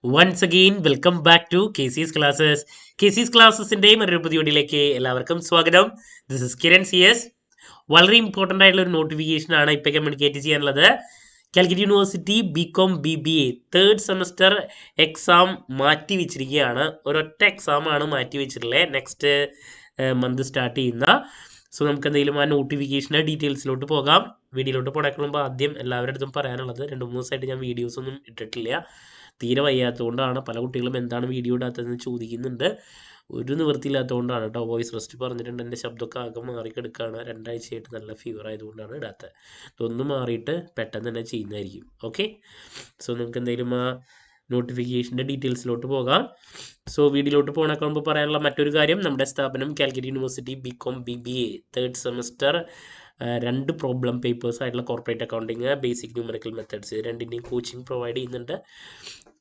Once again, welcome back to KC's Classes. KC's ക്ലാസ്സസിൻ്റെ മറ്റൊരു പുതിയ വീഡിയോയിലേക്ക് എല്ലാവർക്കും സ്വാഗതം. This is Kiran CS. വളരെ ഇമ്പോർട്ടൻ്റ് ആയിട്ടുള്ള ഒരു നോട്ടിഫിക്കേഷൻ ആണ് ഇപ്പോൾ കമ്മ്യൂണിക്കേറ്റ് ചെയ്യാനുള്ളത്. Calicut university BCom BBA third semester exam മാറ്റി വെച്ചിരിക്കുകയാണ്. ഒരൊറ്റ എക്സാമാണ് മാറ്റി വെച്ചിട്ടുള്ളത് നെക്സ്റ്റ് മന്ത് സ്റ്റാർട്ട് ചെയ്യുന്ന. സോ നമുക്ക് എന്തെങ്കിലും ആ നോട്ടിഫിക്കേഷൻ്റെ ഡീറ്റെയിൽസിലോട്ട് പോകാം. വീഡിയോയിലോട്ട് പോകാൻ ആദ്യം എല്ലാവരുടെ അടുത്തും പറയാനുള്ളത് 2-3 ദിവസമായിട്ട് ഞാൻ വീഡിയോസ് ഒന്നും ഇട്ടിട്ടില്ല. തീരെ വയ്യാത്തതുകൊണ്ടാണ്. പല കുട്ടികളും എന്താണ് വീഡിയോ ഇടാത്തതെന്ന് ചോദിക്കുന്നുണ്ട്. ഒരു നിവൃത്തിയില്ലാത്തതുകൊണ്ടാണ് കേട്ടോ. വോയിസ് റെസ്റ്റ് പറഞ്ഞിട്ടുണ്ട്. എൻ്റെ ശബ്ദമൊക്കെ ആകെ മാറിക്കെടുക്കുകയാണ്. 2 ആഴ്ചയായിട്ട് നല്ല ഫീവർ ആയതുകൊണ്ടാണ് ഇടാത്തത്. ഇതൊന്നും മാറിയിട്ട് പെട്ടെന്ന് തന്നെ ചെയ്യുന്നതായിരിക്കും. ഓക്കെ, സോ നമുക്ക് എന്തെങ്കിലും ആ നോട്ടിഫിക്കേഷൻ്റെ ഡീറ്റെയിൽസിലോട്ട് പോകാം. സോ വീഡിയോയിലോട്ട് പോകണേക്കാളുമ്പോൾ പറയാനുള്ള മറ്റൊരു കാര്യം, നമ്മുടെ സ്ഥാപനം Calicut university BCom BBA third semester 2 problem papers ആയിട്ടുള്ള corporate accounting, basic numerical methods രണ്ടിൻ്റെയും കോച്ചിങ് പ്രൊവൈഡ് ചെയ്യുന്നുണ്ട്.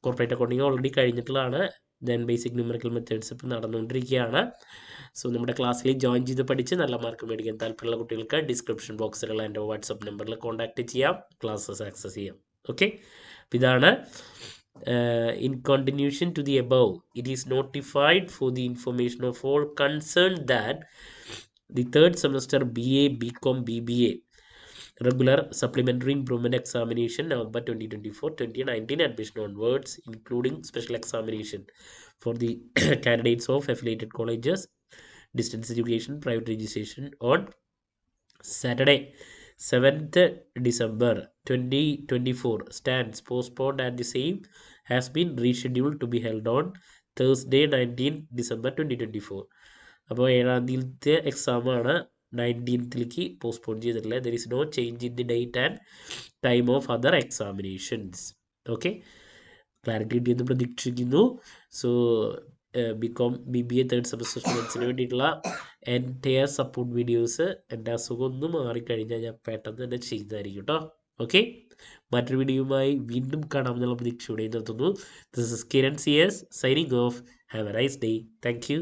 കോർപ്പറേറ്റ് അക്കൗണ്ടിങ് ഓൾറെഡി കഴിഞ്ഞിട്ടുള്ളതാണ്. ദെൻ ബേസിക് ന്യൂമറിക്കൽ മെത്തേഡ്സ് ഇപ്പോൾ നടന്നുകൊണ്ടിരിക്കുകയാണ്. സോ നമ്മുടെ ക്ലാസ്സിൽ ജോയിൻ ചെയ്ത് പഠിച്ച് നല്ല മാർക്ക് മേടിക്കാൻ താല്പര്യമുള്ള കുട്ടികൾക്ക് ഡിസ്ക്രിപ്ഷൻ ബോക്സിലുള്ള എൻ്റെ വാട്സപ്പ് നമ്പറിൽ കോൺടാക്റ്റ് ചെയ്യാം, ക്ലാസ്സസ് ആക്സസ് ചെയ്യാം. ഓക്കെ, ഇതാണ് in continuation to the above, it is notified for the information of all concerned that the third semester BA BCom BBA regular supplementary improvement examination November 2024-2019 admission onwards, including special examination for the candidates of affiliated colleges, distance education, private registration on Saturday 7th December 2024 stands postponed, and the same has been rescheduled to be held on Thursday 19th December 2024. അപ്പോൾ 7ാം തീയതിയിലത്തെ എക്സാമാണ് 19th postpone ചെയ്തിട്ടുള്ളത്. There is no change in the date and time of other examinations. Okay, clarity കിട്ടിയെന്ന് പ്രതീക്ഷിക്കുന്നു. So BCom BBA third semester സ്റ്റുഡൻസിന് വേണ്ടിയിട്ടുള്ള entire support videos എൻ്റെ അസുഖം ഒന്ന് മാറിക്കഴിഞ്ഞാൽ ഞാൻ പെട്ടെന്ന് തന്നെ ചെയ്യുന്നതായിരിക്കും കേട്ടോ. ഓക്കെ, മറ്റൊരു വീഡിയോയുമായി വീണ്ടും കാണാമെന്നുള്ള പ്രതീക്ഷയോടെ നിർത്തുന്നു. This is Kiran CS signing off. Have a nice day. Thank U.